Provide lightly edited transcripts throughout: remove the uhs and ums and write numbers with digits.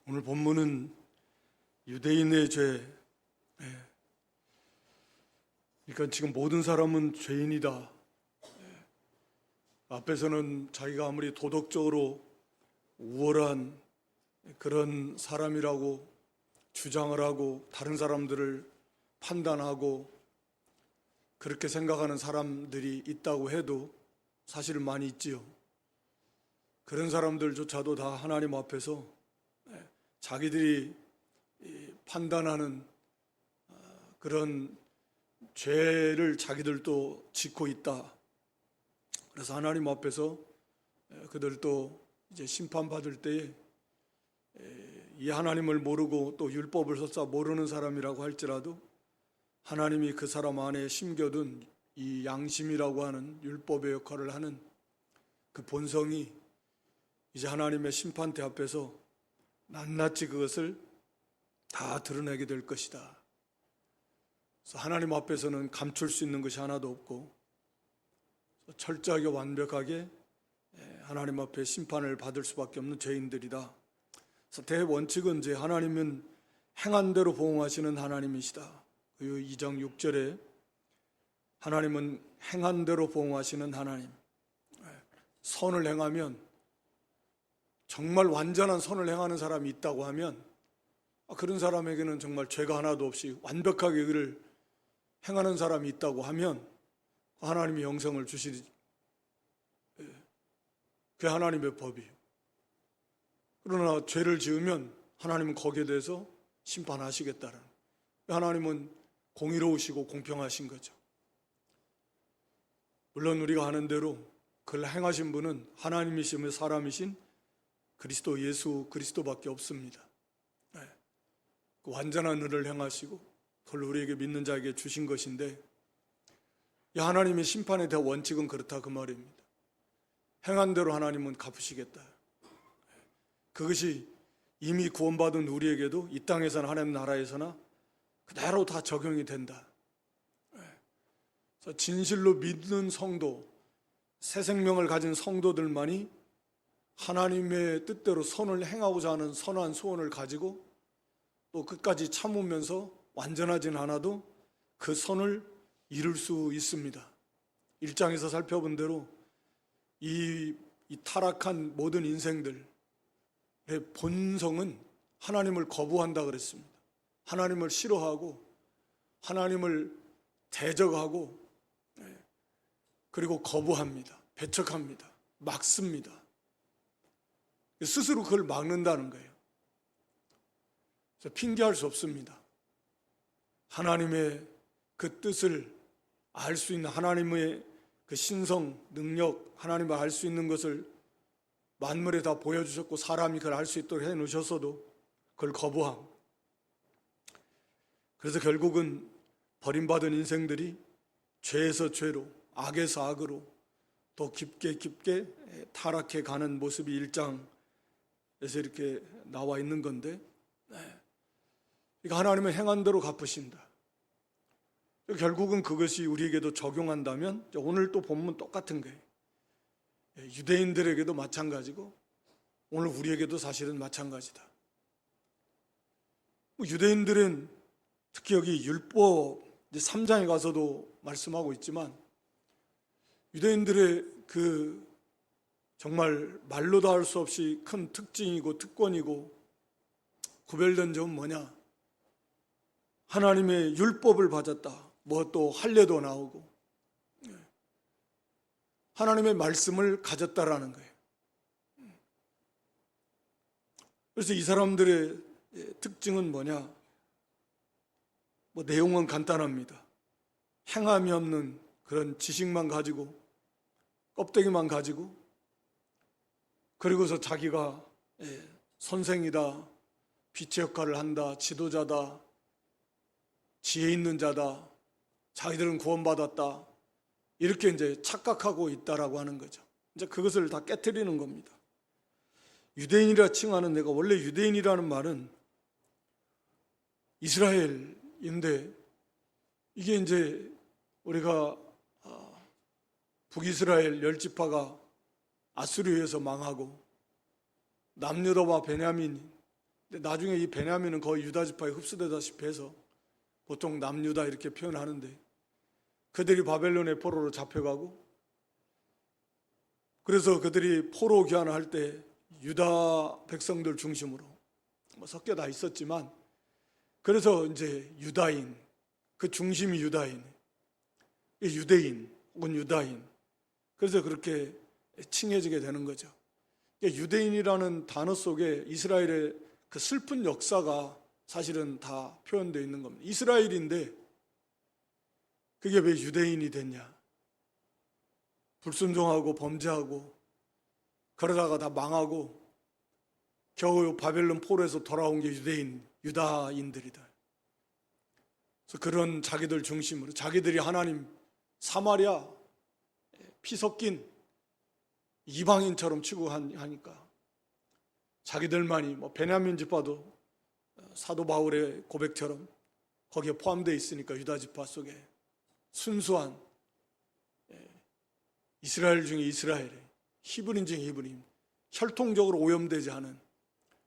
오늘 본문은 유대인의 죄, 그러니까 지금 모든 사람은 죄인이다. 앞에서는 자기가 아무리 도덕적으로 우월한 그런 사람이라고 주장을 하고 다른 사람들을 판단하고 그렇게 생각하는 사람들이 있다고 해도 사실은 많이 있지요. 그런 사람들조차도 다 하나님 앞에서 자기들이 판단하는 그런 죄를 자기들도 짓고 있다. 그래서 하나님 앞에서 그들도 이제 심판받을 때에 이 하나님을 모르고 또 율법을 설사 모르는 사람이라고 할지라도 하나님이 그 사람 안에 심겨둔 이 양심이라고 하는 율법의 역할을 하는 그 본성이 이제 하나님의 심판대 앞에서 낱낱이 그것을 다 드러내게 될 것이다. 그래서 하나님 앞에서는 감출 수 있는 것이 하나도 없고 철저하게 완벽하게 하나님 앞에 심판을 받을 수밖에 없는 죄인들이다. 그래서 대원칙은 이제 하나님은 행한 대로 보응하시는 하나님이시다. 그 2장 6절에 하나님은 행한 대로 보응하시는 하나님. 선을 행하면 정말 완전한 선을 행하는 사람이 있다고 하면 그런 사람에게는 정말 죄가 하나도 없이 완벽하게 그를 행하는 사람이 있다고 하면 하나님이 영생을 주시리. 그게 하나님의 법이에요. 그러나 죄를 지으면 하나님은 거기에 대해서 심판하시겠다는, 하나님은 공의로우시고 공평하신 거죠. 물론 우리가 아는 대로 그걸 행하신 분은 하나님이시며 사람이신 그리스도 예수 그리스도밖에 없습니다. 그 완전한 의를 행하시고 그걸 우리에게 믿는 자에게 주신 것인데, 이 하나님의 심판에 대한 원칙은 그렇다 그 말입니다. 행한 대로 하나님은 갚으시겠다. 그것이 이미 구원받은 우리에게도 이 땅에서나 하나님 나라에서나 그대로 다 적용이 된다. 그래서 진실로 믿는 성도, 새 생명을 가진 성도들만이 하나님의 뜻대로 선을 행하고자 하는 선한 소원을 가지고 또 끝까지 참으면서 완전하진 않아도 그 선을 이룰 수 있습니다. 1장에서 살펴본 대로 이 타락한 모든 인생들의 본성은 하나님을 거부한다 그랬습니다. 하나님을 싫어하고 하나님을 대적하고 그리고 거부합니다. 배척합니다. 막습니다. 스스로 그걸 막는다는 거예요. 그래서 핑계할 수 없습니다. 하나님의 그 뜻을 알 수 있는, 하나님의 그 신성, 능력, 하나님을 알 수 있는 것을 만물에 다 보여주셨고 사람이 그걸 알 수 있도록 해놓으셨어도 그걸 거부함. 그래서 결국은 버림받은 인생들이 죄에서 죄로, 악에서 악으로 더 깊게 타락해 가는 모습이 1장에서 이렇게 나와 있는 건데, 그러니까 하나님은 행한 대로 갚으신다. 결국은 그것이 우리에게도 적용한다면 오늘 또 본문 똑같은 거예요. 유대인들에게도 마찬가지고 오늘 우리에게도 사실은 마찬가지다. 유대인들은 특히 여기 율법 3장에 가서도 말씀하고 있지만 유대인들의 그 정말 말로도 할 수 없이 큰 특징이고 특권이고 구별된 점은 뭐냐? 하나님의 율법을 받았다. 뭐 또 할례도 나오고 하나님의 말씀을 가졌다라는 거예요. 그래서 이 사람들의 특징은 뭐냐? 뭐 내용은 간단합니다. 행함이 없는 그런 지식만 가지고 껍데기만 가지고 그리고서 자기가 선생이다, 빛의 역할을 한다, 지도자다, 지혜 있는 자다, 자기들은 구원받았다, 이렇게 이제 착각하고 있다라고 하는 거죠. 이제 그것을 다 깨트리는 겁니다. 유대인이라 칭하는, 내가 원래 유대인이라는 말은 이스라엘인데 이게 이제 우리가 북이스라엘 10지파가 아수르에서 망하고 남유다와 베냐민 근데 나중에 이 베냐민은 거의 유다 지파에 흡수되다시피 해서 보통 남유다 이렇게 표현하는데, 그들이 바벨론의 포로로 잡혀가고, 그래서 그들이 포로 귀환할 때 유다 백성들 중심으로 섞여 다 있었지만, 그래서 이제 유다인, 그 중심이 유다인, 유대인 혹은 유다인, 그래서 그렇게 칭해지게 되는 거죠. 유대인이라는 단어 속에 이스라엘의 그 슬픈 역사가 사실은 다 표현되어 있는 겁니다. 이스라엘인데 그게 왜 유대인이 됐냐? 불순종하고 범죄하고 그러다가 다 망하고 겨우 바벨론 포로에서 돌아온 게 유다인들이다. 그래서 그런 자기들 중심으로 자기들이 하나님 사마리아 피 섞인 이방인처럼 취급하니까 자기들만이 베냐민 지파도 사도 바울의 고백처럼 거기에 포함되어 있으니까 유다 지파 속에 순수한 이스라엘 중에 이스라엘, 히브리인 중에 히브리인, 혈통적으로 오염되지 않은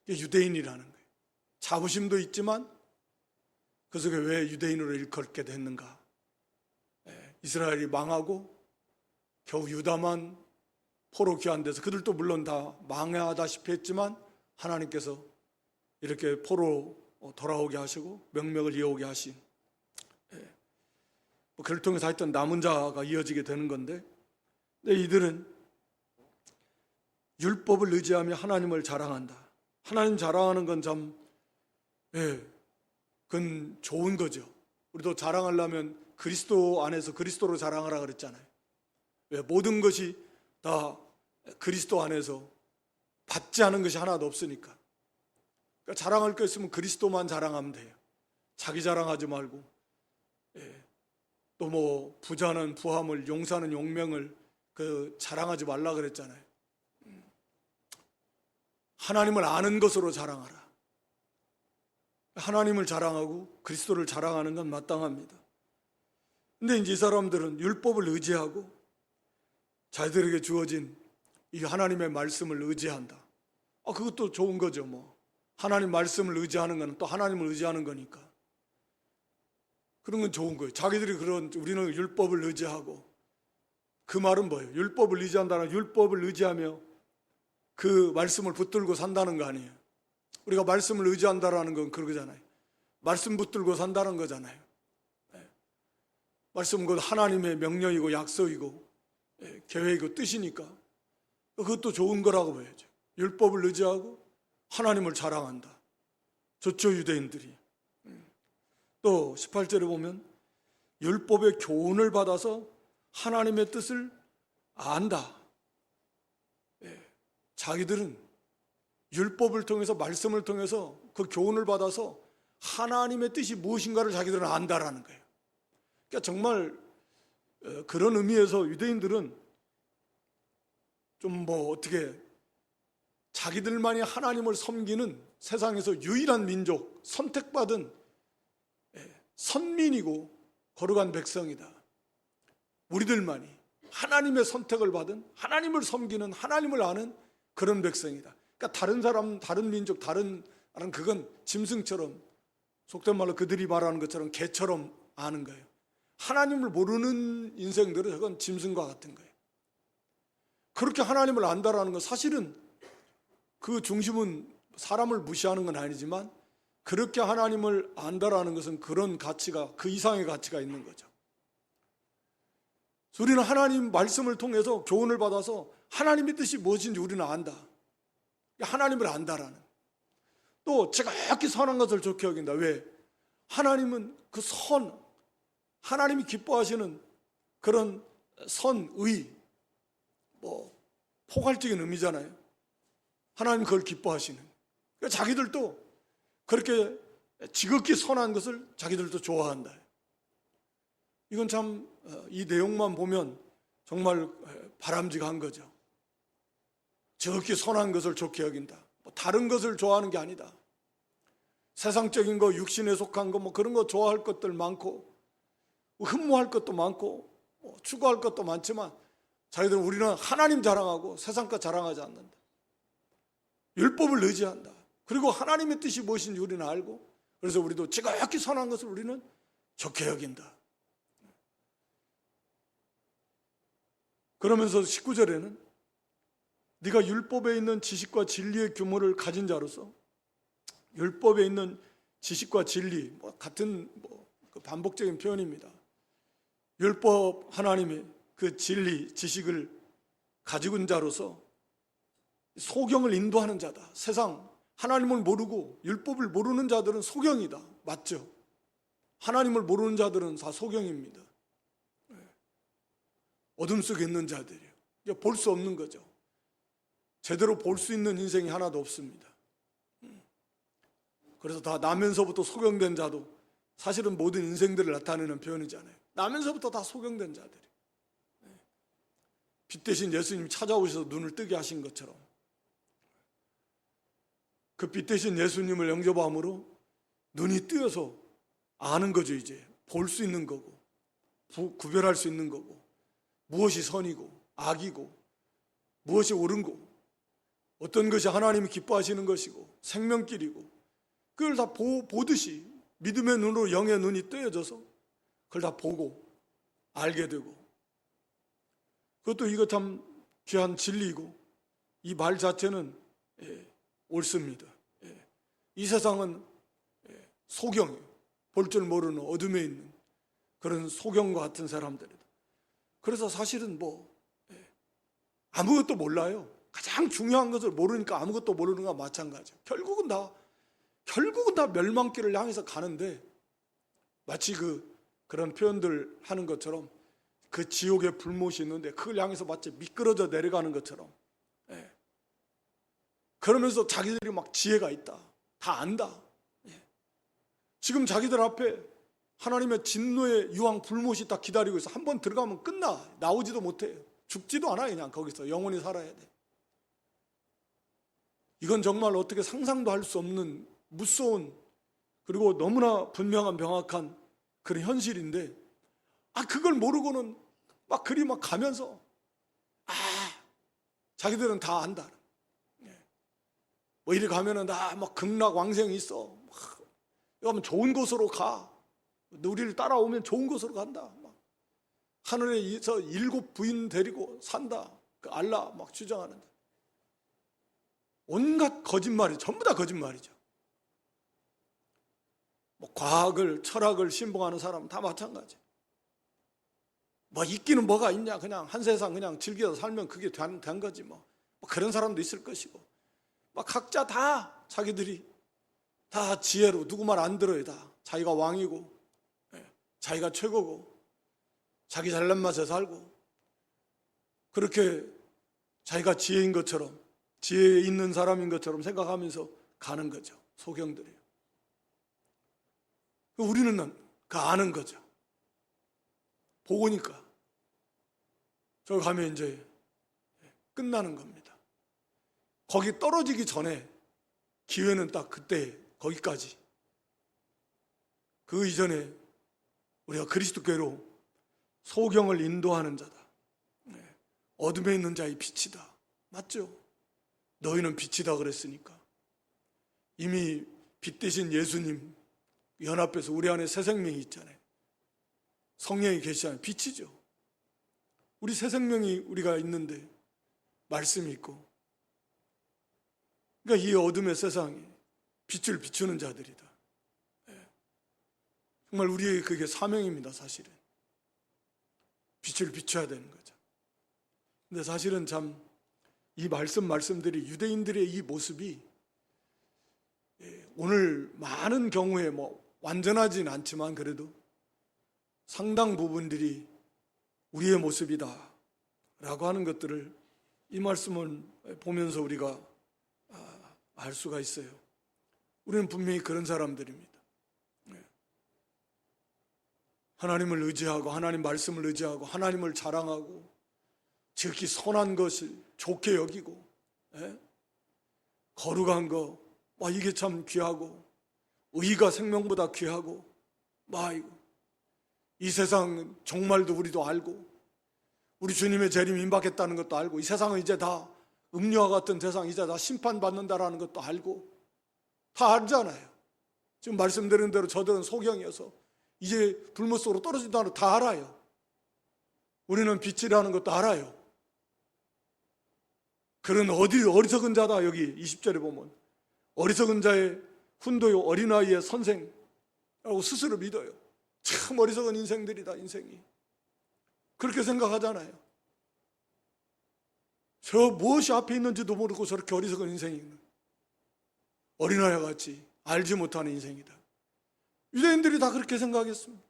유대인이라는 거예요. 자부심도 있지만 그 속에 왜 유대인으로 일컬게 됐는가? 이스라엘이 망하고 겨우 유다만 포로 귀환돼서, 그들도 물론 다 망하다시피 했지만 하나님께서 이렇게 포로 돌아오게 하시고 명맥을 이어오게 하신, 그를 통해서 하여튼 남은 자가 이어지게 되는 건데, 이들은 율법을 의지하며 하나님을 자랑한다. 하나님 자랑하는 건 참, 그건 좋은 거죠. 우리도 자랑하려면 그리스도 안에서 그리스도로 자랑하라 그랬잖아요. 왜? 모든 것이 다 그리스도 안에서 받지 않은 것이 하나도 없으니까. 그러니까 자랑할 거 있으면 그리스도만 자랑하면 돼요. 자기 자랑하지 말고, 또 부자는 부함을, 용사는 용명을 자랑하지 말라 그랬잖아요. 하나님을 아는 것으로 자랑하라. 하나님을 자랑하고 그리스도를 자랑하는 건 마땅합니다. 근데 이제 이 사람들은 율법을 의지하고 자기들에게 주어진 이 하나님의 말씀을 의지한다. 그것도 좋은 거죠. 하나님 말씀을 의지하는 건 또 하나님을 의지하는 거니까. 그런 건 좋은 거예요. 자기들이 우리는 율법을 의지하고, 그 말은 뭐예요? 율법을 의지한다는, 율법을 의지하며 그 말씀을 붙들고 산다는 거 아니에요. 우리가 말씀을 의지한다라는 건 그러잖아요. 말씀 붙들고 산다는 거잖아요. 말씀은 곧 하나님의 명령이고 약속이고 계획이고 뜻이니까 그것도 좋은 거라고 봐야죠. 율법을 의지하고 하나님을 자랑한다. 좋죠, 유대인들이. 또 18절에 보면 율법의 교훈을 받아서 하나님의 뜻을 안다. 자기들은 율법을 통해서, 말씀을 통해서 그 교훈을 받아서 하나님의 뜻이 무엇인가를 자기들은 안다라는 거예요. 그러니까 정말 그런 의미에서 유대인들은 좀 어떻게 자기들만이 하나님을 섬기는 세상에서 유일한 민족, 선택받은 선민이고 거룩한 백성이다. 우리들만이 하나님의 선택을 받은, 하나님을 섬기는, 하나님을 아는 그런 백성이다. 그러니까 다른 사람, 다른 민족, 다른 그건 짐승처럼, 속된 말로 그들이 말하는 것처럼 개처럼 아는 거예요. 하나님을 모르는 인생들은 그건 짐승과 같은 거예요. 그렇게 하나님을 안다라는 건 사실은 그 중심은 사람을 무시하는 건 아니지만, 그렇게 하나님을 안다라는 것은 그런 가치가, 그 이상의 가치가 있는 거죠. 우리는 하나님 말씀을 통해서 교훈을 받아서 하나님의 뜻이 무엇인지 우리는 안다. 하나님을 안다라는. 또 지극히 선한 것을 좋게 여긴다. 왜? 하나님은 그 하나님이 기뻐하시는 그런 선의, 포괄적인 의미잖아요. 하나님 그걸 기뻐하시는. 그러니까 자기들도 그렇게 지극히 선한 것을 자기들도 좋아한다. 이건 참 이 내용만 보면 정말 바람직한 거죠. 지극히 선한 것을 좋게 여긴다. 다른 것을 좋아하는 게 아니다. 세상적인 거, 육신에 속한 거, 그런 거 좋아할 것들 많고, 흠모할 것도 많고, 추구할 것도 많지만, 자기들은 우리는 하나님 자랑하고 세상 것 자랑하지 않는다. 율법을 의지한다. 그리고 하나님의 뜻이 무엇인지 우리는 알고, 그래서 우리도 지극히 선한 것을 우리는 좋게 여긴다. 그러면서 19절에는 네가 율법에 있는 지식과 진리의 규모를 가진 자로서, 율법에 있는 지식과 진리, 같은 그 반복적인 표현입니다. 율법, 하나님의 그 진리, 지식을 가지고 있는 자로서 소경을 인도하는 자다. 세상 하나님을 모르고 율법을 모르는 자들은 소경이다. 맞죠? 하나님을 모르는 자들은 다 소경입니다. 어둠 속에 있는 자들이요. 볼 수 없는 거죠. 제대로 볼 수 있는 인생이 하나도 없습니다. 그래서 다 나면서부터 소경된 자도 사실은 모든 인생들을 나타내는 표현이잖아요. 나면서부터 다 소경된 자들이. 빛 대신 예수님이 찾아오셔서 눈을 뜨게 하신 것처럼 그 빛 대신 예수님을 영접함으로 눈이 뜨여서 아는 거죠. 이제 볼 수 있는 거고, 구별할 수 있는 거고, 무엇이 선이고 악이고 무엇이 옳은 거고, 어떤 것이 하나님이 기뻐하시는 것이고 생명길이고, 그걸 다 보듯이 믿음의 눈으로 영의 눈이 뜨여져서 그걸 다 보고 알게 되고, 그것도 이거 참 귀한 진리이고, 이 말 자체는 옳습니다. 이 세상은 소경이에요. 볼 줄 모르는 어둠에 있는 그런 소경과 같은 사람들이다. 그래서 사실은 아무것도 몰라요. 가장 중요한 것을 모르니까 아무것도 모르는 것과 마찬가지예요. 결국은 다 멸망길을 향해서 가는데, 마치 그런 표현들 하는 것처럼 그 지옥의 불못이 있는데 그걸 향해서 마치 미끄러져 내려가는 것처럼, 그러면서 자기들이 막 지혜가 있다, 다 안다. 지금 자기들 앞에 하나님의 진노의 유황 불못이 딱 기다리고 있어. 한번 들어가면 끝나. 나오지도 못해. 죽지도 않아. 그냥 거기서 영원히 살아야 돼. 이건 정말 어떻게 상상도 할 수 없는 무서운, 그리고 너무나 분명한 명확한 그런 현실인데, 그걸 모르고는 그리 가면서 자기들은 다 안다. 이리 가면은 나 극락왕생이 있어. 이러면 좋은 곳으로 가. 우리를 따라오면 좋은 곳으로 간다. 하늘에서 7 부인 데리고 산다. 그 알라 주장하는데, 온갖 거짓말이 전부 다 거짓말이죠. 과학을, 철학을 신봉하는 사람은 다 마찬가지. 있기는 뭐가 있냐. 그냥 한 세상 그냥 즐겨서 살면 그게 된 거지. 그런 사람도 있을 것이고, 각자 다 자기들이 다 지혜로 누구 말 안 들어요. 다 자기가 왕이고 자기가 최고고 자기 잘난 맛에 살고, 그렇게 자기가 지혜인 것처럼, 지혜 있는 사람인 것처럼 생각하면서 가는 거죠. 소경들이에요. 우리는 아는 거죠. 보고니까 저기 가면 이제 끝나는 겁니다. 거기 떨어지기 전에 기회는 딱 그때, 거기까지. 그 이전에 우리가 그리스도께로 소경을 인도하는 자다. 어둠에 있는 자의 빛이다. 맞죠? 너희는 빛이다 그랬으니까. 이미 빛 대신 예수님 연합해서 우리 안에 새 생명이 있잖아요. 성령이 계시잖아요. 빛이죠. 우리 새 생명이 우리가 있는데 말씀이 있고, 그러니까 이 어둠의 세상에 빛을 비추는 자들이다. 정말 우리의 그게 사명입니다. 사실은 빛을 비춰야 되는 거죠. 근데 사실은 참 이 말씀들이, 유대인들의 이 모습이 오늘 많은 경우에 완전하진 않지만 그래도 상당 부분들이 우리의 모습이다 라고 하는 것들을 이 말씀을 보면서 우리가 알 수가 있어요. 우리는 분명히 그런 사람들입니다. 하나님을 의지하고, 하나님 말씀을 의지하고, 하나님을 자랑하고, 지극히 선한 것을 좋게 여기고, 거룩한 거, 이게 참 귀하고, 의가 생명보다 귀하고, 이 세상 정말도 우리도 알고, 우리 주님의 재림이 임박했다는 것도 알고, 이 세상은 이제 다 음료와 같은 세상, 이제 다 심판받는다라는 것도 알고, 다 알잖아요. 지금 말씀드린 대로 저들은 소경이어서 이제 불못 속으로 떨어진다는 걸 다 알아요. 우리는 빛이라는 것도 알아요. 그런 어리석은 자다. 여기 20절에 보면 어리석은 자의 훈도요 어린아이의 선생라고 스스로 믿어요. 참 어리석은 인생들이다. 인생이 그렇게 생각하잖아요. 저 무엇이 앞에 있는지도 모르고 저렇게 어리석은 인생이 있는 어린아이와 같이 알지 못하는 인생이다. 유대인들이 다 그렇게 생각했습니다.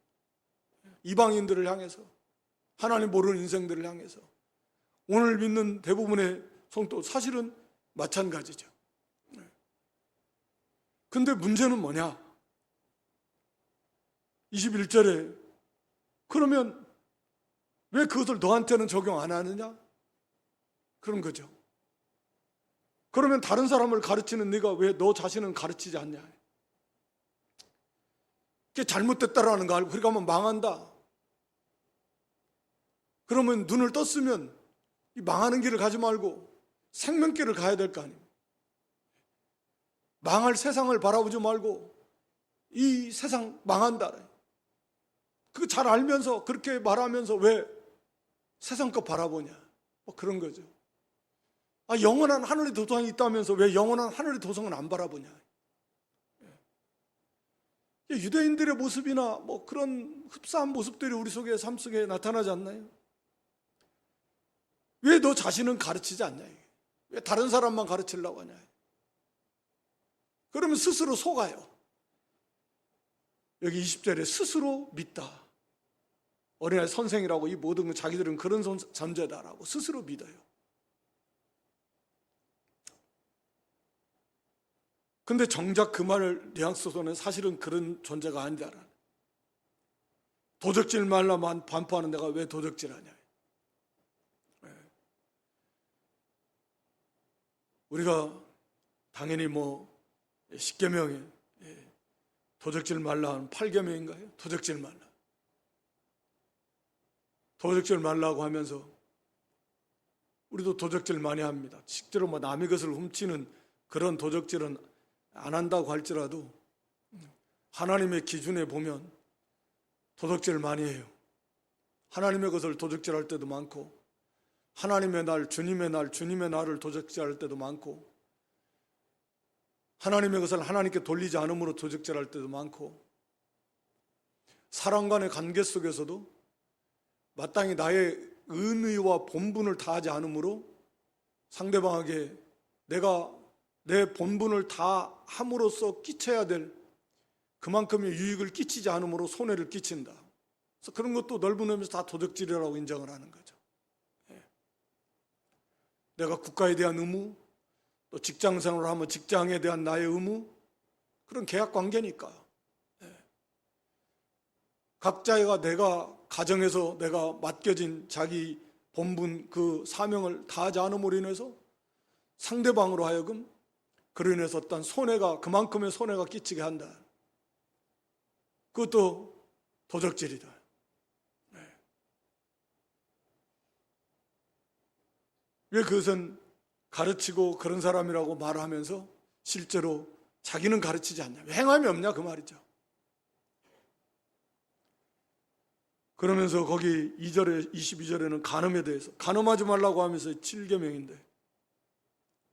이방인들을 향해서, 하나님 모르는 인생들을 향해서. 오늘 믿는 대부분의 성도 사실은 마찬가지죠. 근데 문제는 뭐냐? 21절에 그러면 왜 그것을 너한테는 적용 안 하느냐? 그런 거죠. 그러면 다른 사람을 가르치는 네가 왜 너 자신은 가르치지 않냐? 그게 잘못됐다라는 거 알고 그렇게 하면 망한다. 그러면 눈을 떴으면 이 망하는 길을 가지 말고 생명길을 가야 될 거 아닙니까? 망할 세상을 바라보지 말고 이 세상 망한다. 그거 잘 알면서 그렇게 말하면서 왜 세상 거 바라보냐? 뭐 그런 거죠. 영원한 하늘의 도성이 있다면서 왜 영원한 하늘의 도성은 안 바라보냐? 유대인들의 모습이나 뭐 그런 흡사한 모습들이 우리 속에 삶 속에 나타나지 않나요? 왜 너 자신은 가르치지 않냐? 왜 다른 사람만 가르치려고 하냐? 그러면 스스로 속아요. 여기 20절에 스스로 믿다. 어린아이 선생이라고 이 모든 건 자기들은 그런 존재다라고 스스로 믿어요. 근데 정작 그 말을 뉘앙스로는 사실은 그런 존재가 아니다라는. 도적질 말라만 반포하는 내가 왜 도적질하냐. 우리가 당연히 뭐 10계명에 도적질 말라 하는 8계명인가요? 도적질 말라. 도적질 말라고 하면서 우리도 도적질 많이 합니다. 실제로 뭐 남의 것을 훔치는 그런 도적질은 안 한다고 할지라도 하나님의 기준에 보면 도적질 많이 해요. 하나님의 것을 도적질할 때도 많고 하나님의 날, 주님의 날, 주님의 날을 도적질할 때도 많고 하나님의 것을 하나님께 돌리지 않음으로 도적질할 때도 많고 사람 간의 관계 속에서도 마땅히 나의 은의와 본분을 다하지 않음으로 상대방에게 내가 내 본분을 다 함으로써 끼쳐야 될 그만큼의 유익을 끼치지 않음으로 손해를 끼친다. 그래서 그런 것도 넓은 의미에서 다 도적질이라고 인정을 하는 거죠. 내가 국가에 대한 의무, 또 직장생활을 하면 직장에 대한 나의 의무, 그런 계약 관계니까. 각자가 내가 가정에서 내가 맡겨진 자기 본분 그 사명을 다하지 않음으로 인해서 상대방으로 하여금 그로 인해서 어떤 손해가 그만큼의 손해가 끼치게 한다. 그것도 도적질이다. 왜 그것은 가르치고 그런 사람이라고 말하면서 실제로 자기는 가르치지 않냐? 행함이 없냐? 그 말이죠. 그러면서 거기 2절에 22절에는 간음에 대해서 간음하지 말라고 하면서 7계명인데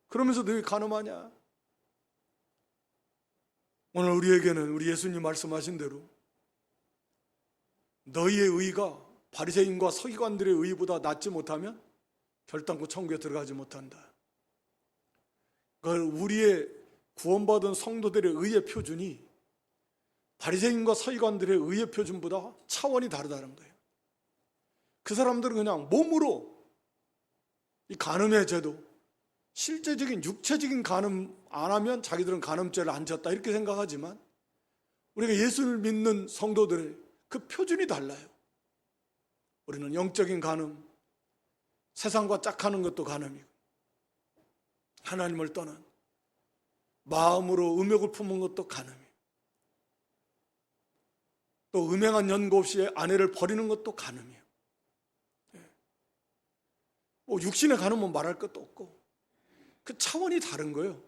그러면서 너 왜 간음하냐? 오늘 우리에게는 우리 예수님 말씀하신 대로 너희의 의가 바리새인과 서기관들의 의보다 낫지 못하면 결단코 천국에 들어가지 못한다. 그걸 우리의 구원받은 성도들의 의의 표준이 바리새인과 서기관들의 의의 표준보다 차원이 다르다는 거예요. 그 사람들은 그냥 몸으로 이 간음의 제도, 실제적인 육체적인 간음 안 하면 자기들은 간음죄를 안 졌다 이렇게 생각하지만 우리가 예수를 믿는 성도들의 그 표준이 달라요. 우리는 영적인 간음, 세상과 짝하는 것도 간음이고 하나님을 떠난 마음으로 음욕을 품은 것도 간음이고 또 음행한 연고 없이 아내를 버리는 것도 간음이에요. 뭐 육신의 간음은 말할 것도 없고 그 차원이 다른 거예요.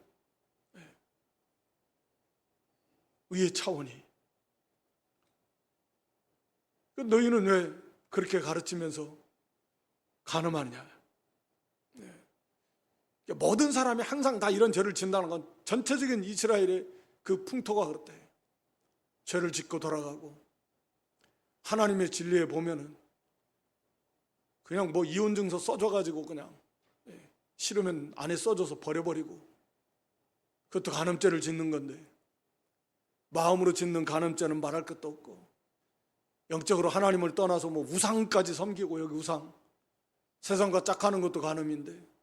의의 차원이. 너희는 왜 그렇게 가르치면서 간음하느냐? 모든 사람이 항상 다 이런 죄를 짓는다는 건 전체적인 이스라엘의 그 풍토가 그렇대. 죄를 짓고 돌아가고, 하나님의 진리에 보면은 그냥 뭐 이혼 증서 써줘가지고 그냥 싫으면 안에 써줘서 버려버리고, 그것도 간음죄를 짓는 건데, 마음으로 짓는 간음죄는 말할 것도 없고, 영적으로 하나님을 떠나서 뭐 우상까지 섬기고, 여기 우상 세상과 짝하는 것도 간음인데,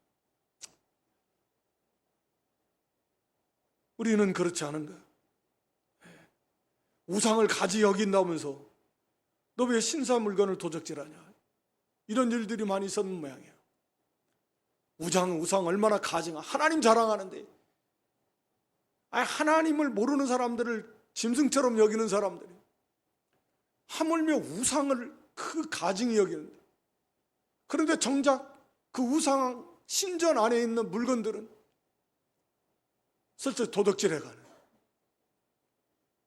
우리는 그렇지 않은 거야. 우상을 가지 여긴다면서 너 왜 신사 물건을 도적질하냐? 이런 일들이 많이 있었는 모양이에요. 우상 얼마나 가증하, 하나님 자랑하는데, 하나님을 모르는 사람들을 짐승처럼 여기는 사람들이 하물며 우상을 그 가증히 여기는데, 그런데 정작 그 우상 신전 안에 있는 물건들은 슬쩍 도둑질해가는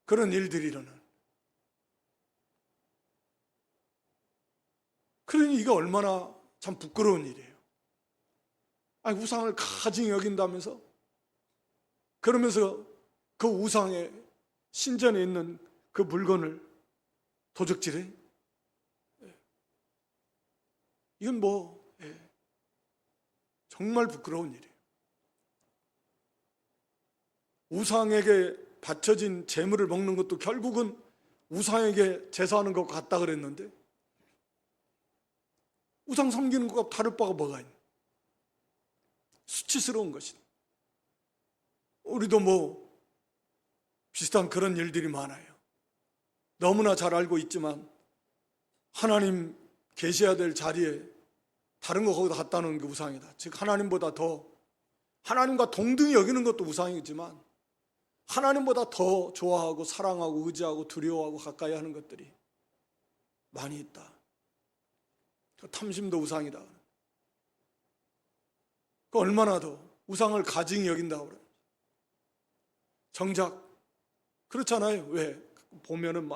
그런 일들이 일어나는. 그러니 이게 얼마나 참 부끄러운 일이에요. 우상을 가증히 여긴다면서, 그러면서 그 우상의 신전에 있는 그 물건을 도적질해? 이건 정말 부끄러운 일이에요. 우상에게 바쳐진 재물을 먹는 것도 결국은 우상에게 제사하는 것 같다 그랬는데, 우상 섬기는 것과 다를 바가 뭐가 있나? 수치스러운 것이다. 우리도 비슷한 그런 일들이 많아요. 너무나 잘 알고 있지만 하나님 계셔야 될 자리에 다른 거 거기다 갖다 놓은 게 우상이다. 즉 하나님보다 더, 하나님과 동등히 여기는 것도 우상이지만 하나님보다 더 좋아하고 사랑하고 의지하고 두려워하고 가까이 하는 것들이 많이 있다. 탐심도 우상이다. 얼마나 더 우상을 가증히 여긴다고 그래. 정작 그렇잖아요. 왜 보면은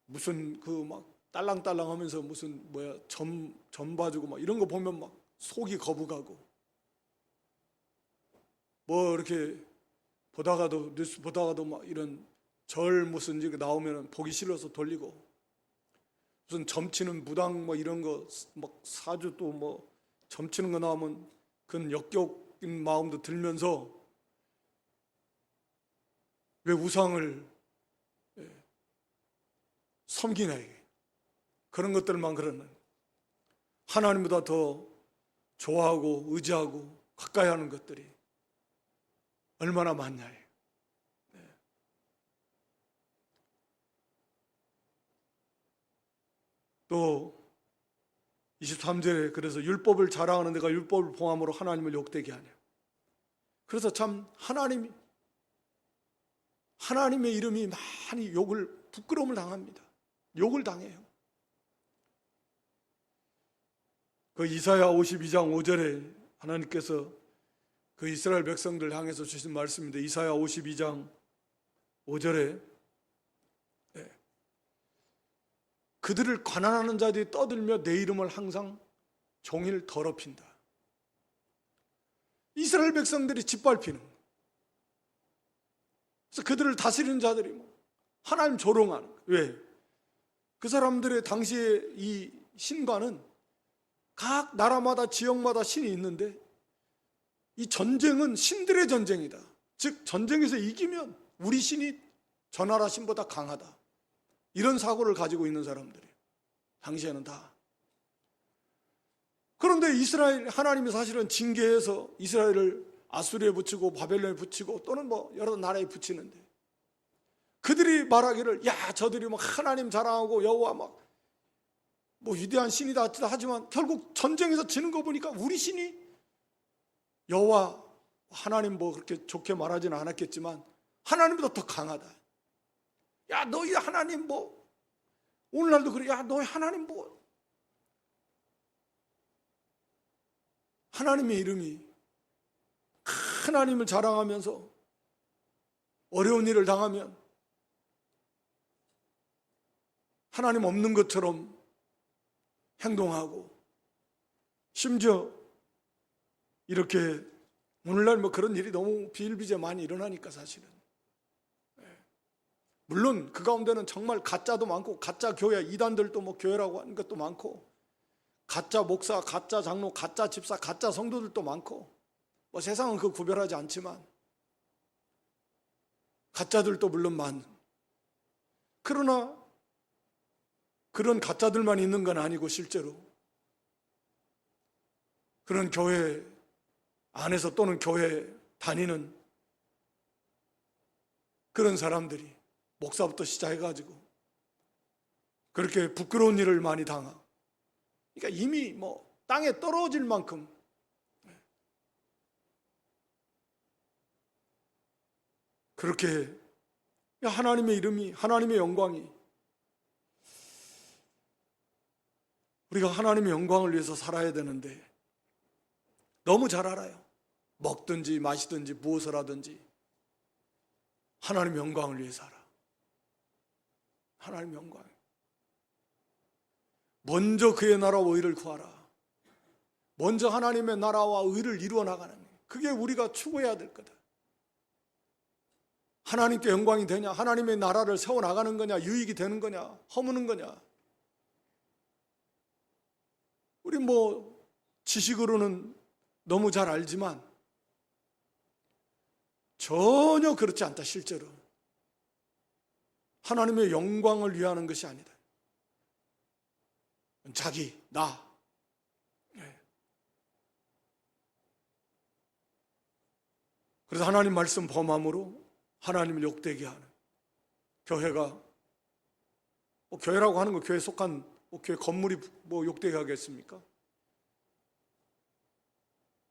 무슨 딸랑딸랑 하면서 무슨 점 봐주고 이런 거 보면 속이 거부가고, 이렇게 보다가도 뉴스 보다가도 이런 절 무슨 나오면 보기 싫어서 돌리고, 무슨 점치는 무당 이런 거 사주 또 점치는 거 나오면 그건 역겨운 마음도 들면서, 왜 우상을 섬기냐, 그런 것들만. 그러는 하나님보다 더 좋아하고 의지하고 가까이 하는 것들이 얼마나 많냐. 또 23절에 그래서 율법을 자랑하는 데가 율법을 봉함으로 하나님을 욕되게 하냐. 그래서 참 하나님의 이름이 많이 부끄러움을 당합니다. 욕을 당해요. 그 이사야 52장 5절에 하나님께서 그 이스라엘 백성들 향해서 주신 말씀인데, 이사야 52장 5절에 그들을 관한하는 자들이 떠들며 내 이름을 항상 종일 더럽힌다. 이스라엘 백성들이 짓밟히는, 그래서 그들을 다스리는 자들이 하나님 조롱하는. 왜? 그 사람들의 당시에 이 신과는 각 나라마다 지역마다 신이 있는데, 이 전쟁은 신들의 전쟁이다. 즉 전쟁에서 이기면 우리 신이 저 나라 신보다 강하다. 이런 사고를 가지고 있는 사람들이에요. 당시에는 다. 그런데 하나님이 사실은 징계해서 이스라엘을 아수리에 붙이고 바벨론에 붙이고 또는 여러 나라에 붙이는데, 그들이 말하기를 저들이 하나님 자랑하고 여호와 위대한 신이다 하지만 결국 전쟁에서 지는 거 보니까 우리 신이, 여호와 하나님 그렇게 좋게 말하지는 않았겠지만 하나님보다 더 강하다. 너희 하나님 오늘날도 그래. 너희 하나님 하나님의 이름이, 하나님을 자랑하면서 어려운 일을 당하면 하나님 없는 것처럼 행동하고, 심지어 이렇게 오늘날 뭐 그런 일이 너무 비일비재 많이 일어나니까 사실은, 물론 그 가운데는 정말 가짜도 많고, 가짜 교회 이단들도 뭐 교회라고 하는 것도 많고, 가짜 목사, 가짜 장로, 가짜 집사, 가짜 성도들도 많고, 뭐 세상은 그 구별하지 않지만 가짜들도 물론 많은. 그러나 그런 가짜들만 있는 건 아니고, 실제로 그런 교회 안에서 또는 교회 다니는 그런 사람들이 목사부터 시작해가지고 그렇게 부끄러운 일을 많이 당하고, 그러니까 이미 뭐 땅에 떨어질 만큼 그렇게 하나님의 이름이, 하나님의 영광이, 우리가 하나님의 영광을 위해서 살아야 되는데 너무 잘 알아요. 먹든지 마시든지 무엇을 하든지 하나님의 영광을 위해 살아. 하나님의 영광. 먼저 그의 나라와 의를 구하라. 먼저 하나님의 나라와 의를 이루어 나가는 거예요. 그게 우리가 추구해야 될 거다. 하나님께 영광이 되냐, 하나님의 나라를 세워나가는 거냐, 유익이 되는 거냐, 허무는 거냐. 우리 뭐 지식으로는 너무 잘 알지만 전혀 그렇지 않다. 실제로 하나님의 영광을 위하는 것이 아니다. 자기, 나. 그래서 하나님 말씀 범함으로 하나님을 욕되게 하는 교회가, 뭐 교회라고 하는 거 교회에 속한 뭐 교회 건물이 뭐 욕되게 하겠습니까?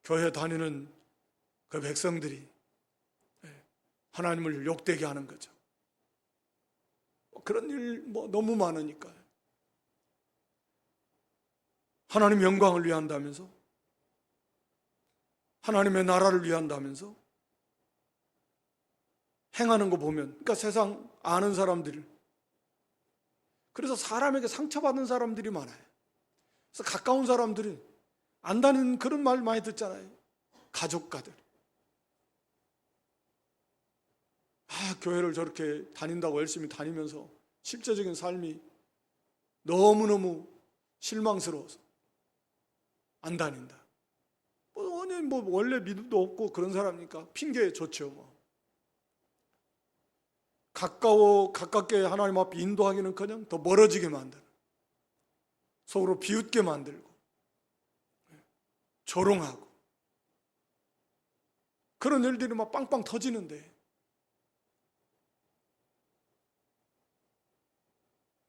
교회 다니는 그 백성들이 하나님을 욕되게 하는 거죠. 그런 일 뭐 너무 많으니까요. 하나님 영광을 위한다면서, 하나님의 나라를 위한다면서 행하는 거 보면, 그러니까 세상 아는 사람들, 그래서 사람에게 상처받는 사람들이 많아요. 그래서 가까운 사람들이 안다는 그런 말 많이 듣잖아요. 가족가들. 교회를 저렇게 다닌다고 열심히 다니면서 실제적인 삶이 너무너무 실망스러워서 안 다닌다. 뭐 원래 믿음도 없고 그런 사람이니까 핑계 좋죠. 뭐. 가깝게 하나님 앞에 인도하기는커녕 더 멀어지게 만드는, 서로 비웃게 만들고 조롱하고 그런 일들이 막 빵빵 터지는데,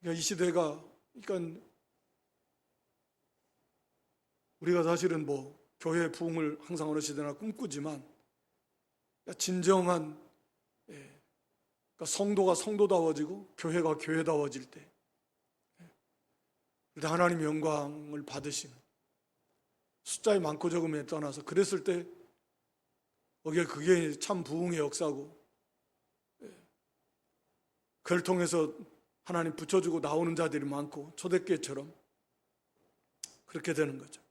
이 시대가, 그러니까 우리가 사실은 뭐 교회 부흥을 항상 어느 시대나 꿈꾸지만, 진정한 그러니까 성도가 성도다워지고 교회가 교회다워질 때, 하나님의 영광을 받으시는, 숫자의 많고 적음에 떠나서 그랬을 때 그게 참 부흥의 역사고, 그걸 통해서 하나님 붙여주고 나오는 자들이 많고 초대교회처럼 그렇게 되는 거죠.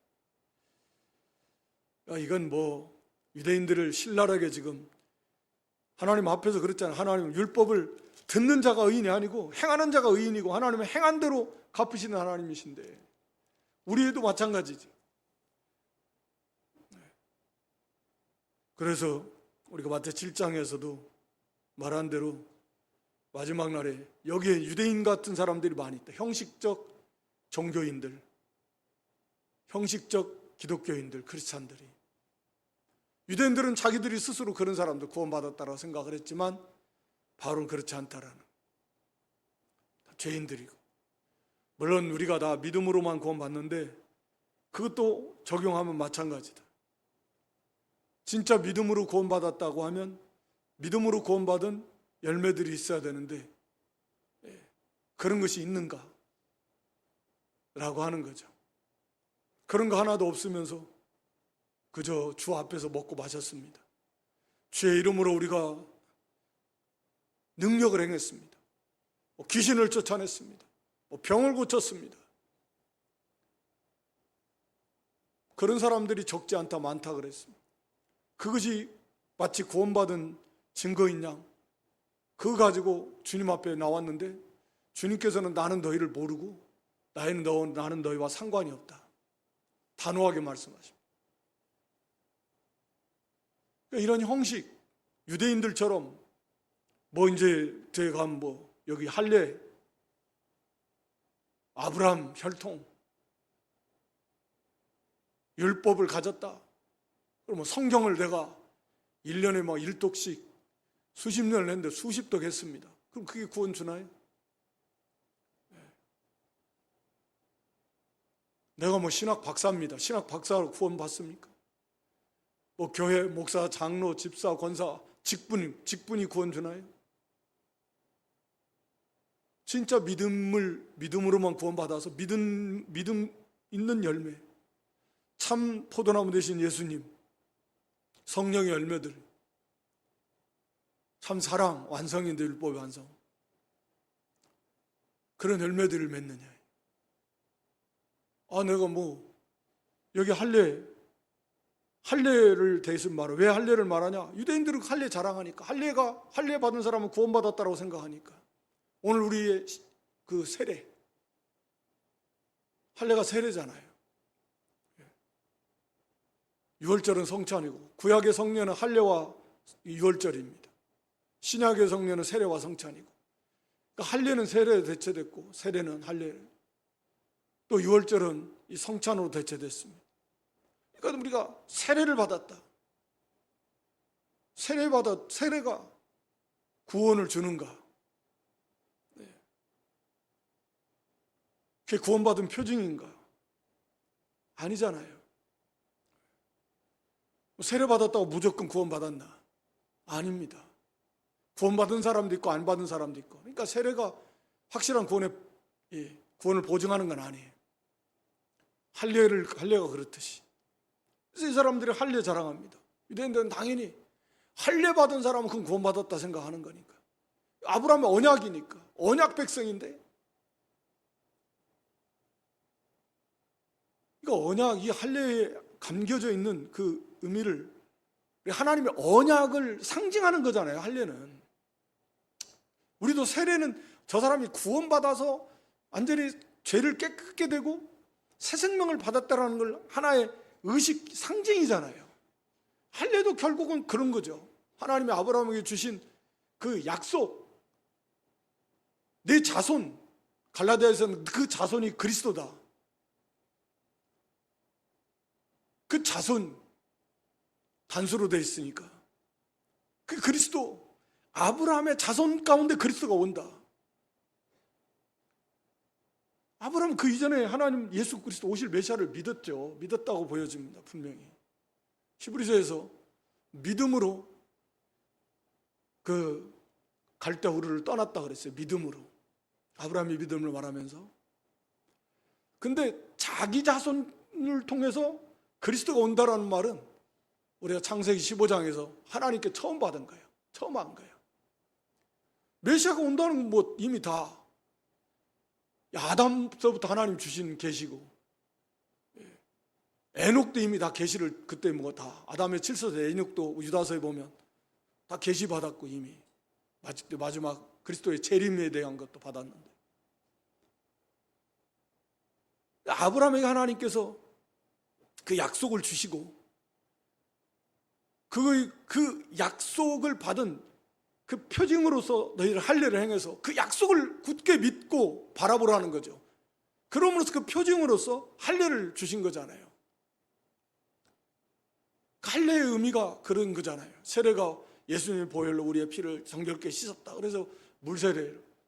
이건 뭐 유대인들을 신랄하게 지금 하나님 앞에서 그랬잖아요. 하나님 율법을 듣는 자가 의인이 아니고 행하는 자가 의인이고, 하나님은 행한 대로 갚으시는 하나님이신데 우리도 마찬가지지. 그래서 우리가 마태 7장에서도 말한 대로 마지막 날에 여기에 유대인 같은 사람들이 많이 있다. 형식적 종교인들, 형식적 기독교인들, 크리스찬들이. 유대인들은 자기들이 스스로 그런 사람들 구원받았다고 생각을 했지만 바울은 그렇지 않다라는, 죄인들이고, 물론 우리가 다 믿음으로만 구원받는데 그것도 적용하면 마찬가지다. 진짜 믿음으로 구원받았다고 하면 믿음으로 구원받은 열매들이 있어야 되는데 그런 것이 있는가? 라고 하는 거죠. 그런 거 하나도 없으면서 그저 주 앞에서 먹고 마셨습니다. 주의 이름으로 우리가 능력을 행했습니다. 귀신을 쫓아냈습니다. 병을 고쳤습니다. 그런 사람들이 적지 않다 많다 그랬습니다. 그것이 마치 구원받은 증거인 양 그거 가지고 주님 앞에 나왔는데 주님께서는 나는 너희를 모르고 나는 너희와 상관이 없다. 단호하게 말씀하십니다. 이런 형식, 유대인들처럼 이제 제가 여기 할례, 아브라함 혈통, 율법을 가졌다. 그러면 성경을 내가 1년에 1독씩 수십 년을 했는데 수십 독 했습니다. 그럼 그게 구원 주나요? 내가 신학 박사입니다. 신학 박사로 구원 받습니까? 교회 목사, 장로, 집사, 권사, 직분이 구원 주나요? 진짜 믿음으로만 구원받아서 믿음 있는 열매, 참 포도나무 되신 예수님, 성령의 열매들, 참 사랑, 완성인데 율법의 완성, 그런 열매들을 맺느냐. 내가 여기 할례를 대신 말해. 왜 할례를 말하냐? 유대인들은 할례 자랑하니까. 할례 받은 사람은 구원받았다고 생각하니까. 오늘 우리의 그 세례, 할례가 세례잖아요. 유월절은 성찬이고, 구약의 성례는 할례와 유월절입니다. 신약의 성례는 세례와 성찬이고, 그러니까 할례는 세례에 대체됐고, 세례는 할례, 또 유월절은 이 성찬으로 대체됐습니다. 그러니까 우리가 세례를 받았다. 세례가 구원을 주는가? 그게 구원받은 표징인가? 아니잖아요. 세례 받았다고 무조건 구원받았나? 아닙니다. 구원받은 사람도 있고 안 받은 사람도 있고. 그러니까 세례가 확실한 구원을 보증하는 건 아니에요. 할례가 그렇듯이. 그래서 이 사람들이 할례 자랑합니다. 유대인들은 당연히 할례 받은 사람은 그건 구원받았다 생각하는 거니까. 아브라함의 언약이니까. 언약 백성인데. 그러니까 언약, 이 할례에 감겨져 있는 그 의미를, 하나님의 언약을 상징하는 거잖아요. 할례는. 우리도 세례는 저 사람이 구원받아서 완전히 죄를 깨끗게 되고 새 생명을 받았다라는 걸 하나의 의식, 상징이잖아요. 할례도 결국은 그런 거죠. 하나님이 아브라함에게 주신 그 약속, 내 자손, 갈라디아에서는 그 자손이 그리스도다. 그 자손, 단수로 되어 있으니까. 그 그리스도, 아브라함의 자손 가운데 그리스도가 온다. 아브라함은 그 이전에 하나님 예수 그리스도 오실 메시아를 믿었죠. 믿었다고 보여집니다. 분명히. 히브리서에서 믿음으로 그 갈대 우르를 떠났다 그랬어요. 믿음으로. 아브라함이 믿음을 말하면서. 근데 자기 자손을 통해서 그리스도가 온다라는 말은 우리가 창세기 15장에서 하나님께 처음 받은 거예요. 처음 한 거예요. 메시아가 온다는 건 이미 다 아담서부터 하나님 주신 계시고, 에녹도 이미 다 계시를 그때 다 아담의 칠서에 에녹도 유다서에 보면 다 계시 받았고, 이미 마지막 그리스도의 재림에 대한 것도 받았는데, 아브라함에게 하나님께서 그 약속을 주시고 그 약속을 받은 그 표징으로서 너희를 할례를 행해서 그 약속을 굳게 믿고 바라보라는 거죠. 그럼으로써 그 표징으로서 할례를 주신 거잖아요. 할례의 의미가 그런 거잖아요. 세례가 예수님의 보혈로 우리의 피를 정결케 씻었다. 그래서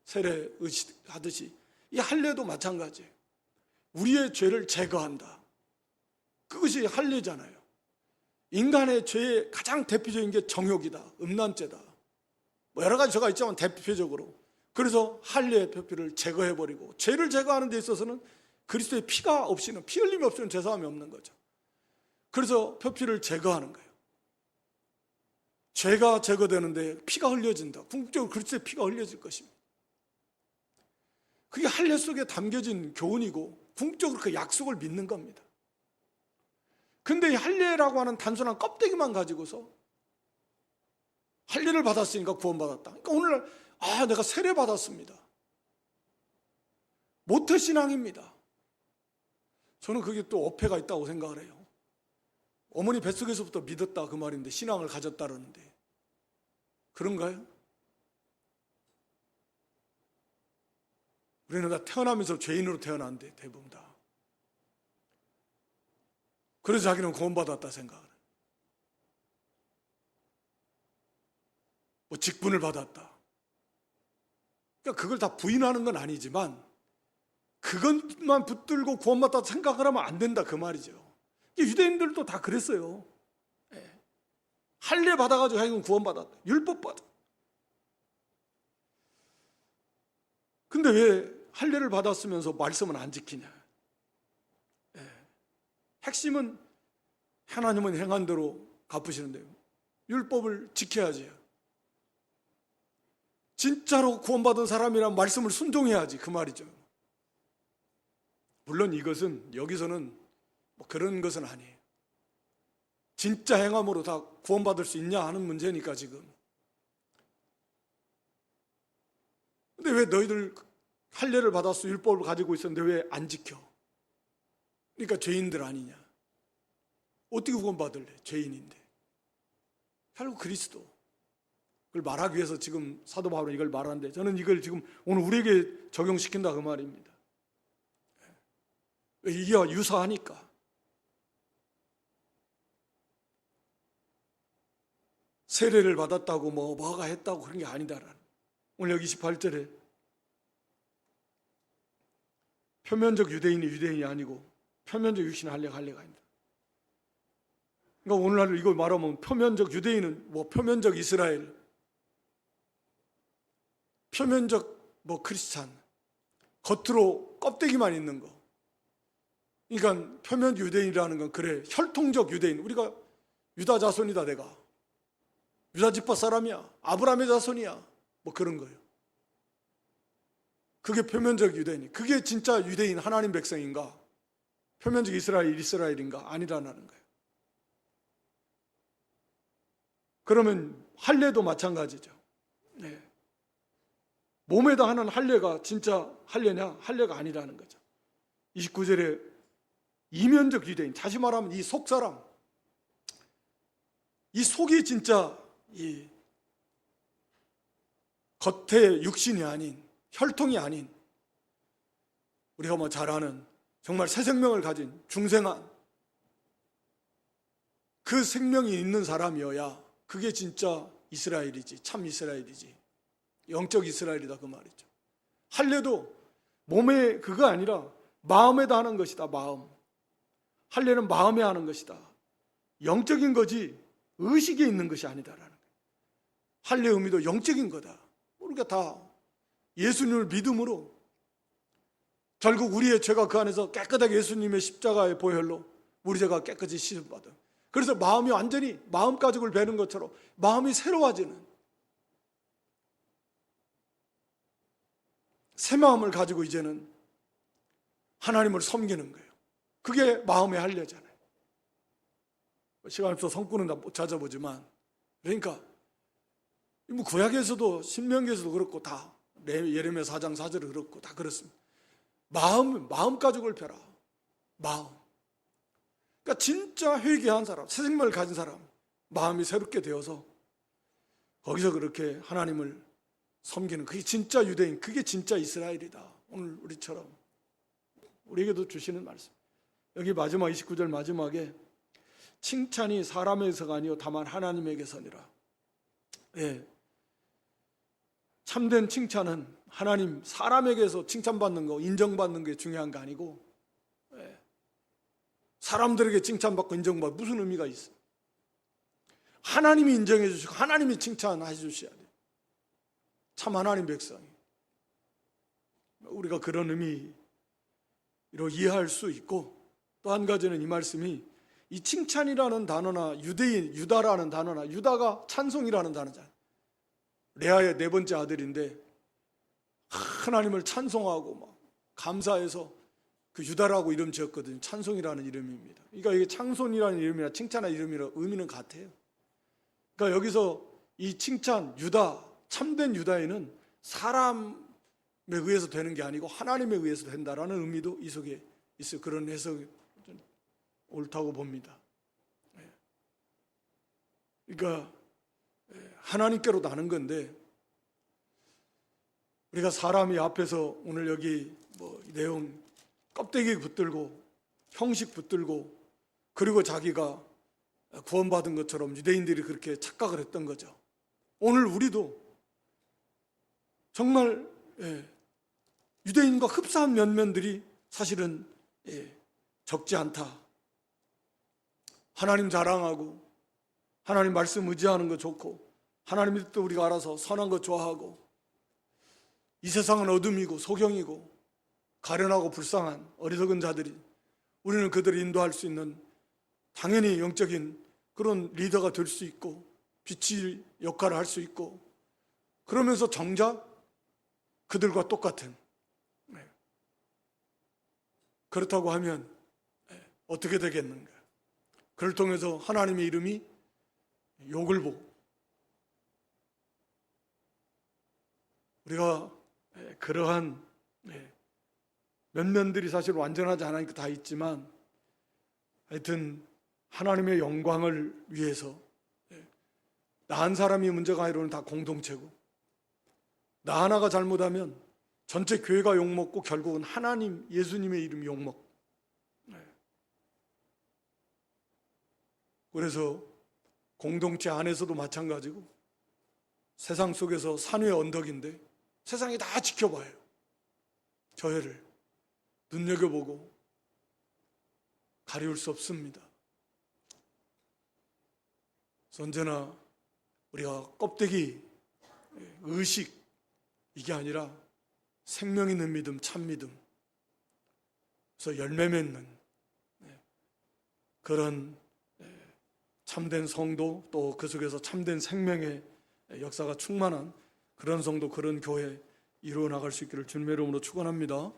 세례 하듯이 이 할례도 마찬가지예요. 우리의 죄를 제거한다. 그것이 할례잖아요. 인간의 죄의 가장 대표적인 게 정욕이다. 음란죄다. 여러 가지 죄가 있지만 대표적으로. 그래서 할례의 표피를 제거해버리고, 죄를 제거하는 데 있어서는 그리스도의 피가 없이는, 피 흘림이 없이는 죄사함이 없는 거죠. 그래서 표피를 제거하는 거예요. 죄가 제거되는데 피가 흘려진다. 궁극적으로 그리스도의 피가 흘려질 것입니다. 그게 할례 속에 담겨진 교훈이고 궁극적으로 그 약속을 믿는 겁니다. 근데 이 할례라고 하는 단순한 껍데기만 가지고서 할례를 받았으니까 구원받았다. 그러니까 오늘날 내가 세례 받았습니다. 모태신앙입니다. 저는 그게 또 어폐가 있다고 생각을 해요. 어머니 뱃속에서부터 믿었다 그 말인데 신앙을 가졌다 그러는데 그런가요? 우리는 다 태어나면서 죄인으로 태어났는데 대부분 다. 그래서 자기는 구원받았다 생각을 해요. 뭐 직분을 받았다. 그러니까 그걸 다 부인하는 건 아니지만 그것만 붙들고 구원받았다 생각을 하면 안 된다 그 말이죠. 유대인들도 다 그랬어요. 할례 받아가지고 자기는 구원받았다. 율법 받아. 근데 왜 할례를 받았으면서 말씀은 안 지키냐? 핵심은 하나님은 행한 대로 갚으시는데요. 율법을 지켜야지. 진짜로 구원받은 사람이란 말씀을 순종해야지 그 말이죠. 물론 이것은 여기서는 뭐 그런 것은 아니에요. 진짜 행함으로 다 구원받을 수 있냐 하는 문제니까 지금. 근데 왜 너희들 할례를 받았어 율법을 가지고 있었는데 왜 안 지켜? 그러니까 죄인들 아니냐? 어떻게 구원받을래? 죄인인데. 결국 그리스도. 그걸 말하기 위해서 지금 사도 바울은 이걸 말하는데 저는 이걸 지금 오늘 우리에게 적용시킨다 그 말입니다. 이게 유사하니까. 세례를 받았다고 뭐가 했다고 그런 게 아니다라는. 오늘 여기 28절에 표면적 유대인이 아니고 표면적 육신의 할례가 아니다. 그러니까 오늘날 이거 말하면 표면적 유대인은 뭐 표면적 이스라엘, 표면적 뭐 크리스찬, 겉으로 껍데기만 있는 거. 그러니까 표면 유대인이라는 건 그래 혈통적 유대인. 우리가 유다 자손이다 내가. 유다 지파 사람이야. 아브라함의 자손이야. 뭐 그런 거예요. 그게 표면적 유대인. 그게 진짜 유대인 하나님 백성인가? 표면적 이스라엘인가? 아니라는 거예요. 그러면 할례도 마찬가지죠. 네. 몸에다 하는 할례가 진짜 할례냐? 할례가 아니라는 거죠. 29절에 이면적 유대인, 다시 말하면 이 속사람, 이 속이 진짜 이 겉에 육신이 아닌 혈통이 아닌 우리가 뭐 잘 아는 정말 새 생명을 가진 중생한 그 생명이 있는 사람이어야 그게 진짜 이스라엘이지, 참 이스라엘이지, 영적 이스라엘이다 그 말이죠. 할례도 몸에 그거 아니라 마음에다 하는 것이다. 마음. 할례는 마음에 하는 것이다. 영적인 거지 의식에 있는 것이 아니다라는 거예요. 할례 의미도 영적인 거다. 우리가 다 예수님을 믿음으로 결국 우리의 죄가 그 안에서 깨끗하게 예수님의 십자가의 보혈로 우리 죄가 깨끗이 씻음받은. 그래서 마음이 완전히 마음가죽을 베는 것처럼 마음이 새로워지는 새 마음을 가지고 이제는 하나님을 섬기는 거예요. 그게 마음의 할례잖아요. 시간 없어서 성구는 다 못 찾아보지만 그러니까 뭐 구약에서도 신명기에서도 그렇고 다 예레미야 4장 4절에 그렇고 다 그렇습니다. 마음 가죽을 펴라. 마음. 그러니까 진짜 회개한 사람, 새 생명을 가진 사람, 마음이 새롭게 되어서 거기서 그렇게 하나님을 섬기는 그게 진짜 유대인, 그게 진짜 이스라엘이다. 오늘 우리처럼 우리에게도 주시는 말씀. 여기 마지막 29절 마지막에 칭찬이 사람에게서가 아니요 다만 하나님에게서니라. 예. 참된 칭찬은 하나님, 사람에게서 칭찬받는 거, 인정받는 게 중요한 거 아니고 사람들에게 칭찬받고 인정받고 무슨 의미가 있어? 하나님이 인정해 주시고 하나님이 칭찬해 주셔야 돼. 참 하나님 백성이. 우리가 그런 의미로 이해할 수 있고 또 한 가지는 이 말씀이 이 칭찬이라는 단어나 유대인, 유다라는 단어나 유다가 찬송이라는 단어잖아요. 레아의 네 번째 아들인데 하나님을 찬송하고 막 감사해서 그 유다라고 이름 지었거든요. 찬송이라는 이름입니다. 그러니까 이게 창손이라는 이름이나 칭찬의 이름이라 의미는 같아요. 그러니까 여기서 이 칭찬, 유다, 참된 유다인은 사람에 의해서 되는 게 아니고 하나님에 의해서 된다라는 의미도 이 속에 있어요. 그런 해석이 옳다고 봅니다. 그러니까 하나님께로 나는 건데, 우리가 사람이 앞에서 오늘 여기 뭐 내용 껍데기 붙들고 형식 붙들고 그리고 자기가 구원받은 것처럼 유대인들이 그렇게 착각을 했던 거죠. 오늘 우리도 정말 유대인과 흡사한 면면들이 사실은 적지 않다. 하나님 자랑하고 하나님 말씀 의지하는 거 좋고 하나님 뜻도 우리가 알아서 선한 거 좋아하고 이 세상은 어둠이고 소경이고 가련하고 불쌍한 어리석은 자들이, 우리는 그들을 인도할 수 있는 당연히 영적인 그런 리더가 될 수 있고 빛의 역할을 할 수 있고, 그러면서 정작 그들과 똑같은, 그렇다고 하면 어떻게 되겠는가? 그를 통해서 하나님의 이름이 욕을 보고, 우리가 그러한 면면들이 사실 완전하지 않으니까 다 있지만, 하여튼 하나님의 영광을 위해서 나 한 사람이 문제가 아니로는 다 공동체고, 나 하나가 잘못하면 전체 교회가 욕먹고 결국은 하나님, 예수님의 이름이 욕먹고. 그래서 공동체 안에서도 마찬가지고, 세상 속에서 산 위의 언덕인데 세상이 다 지켜봐요. 저희를 눈여겨보고 가리울 수 없습니다. 그래서 언제나 우리가 껍데기, 의식, 이게 아니라 생명 있는 믿음, 참 믿음, 그래서 열매 맺는 그런 참된 성도, 또 그 속에서 참된 생명의 역사가 충만한 그런 성도, 그런 교회 이루어 나갈 수 있기를 주님의 이름으로 축원합니다.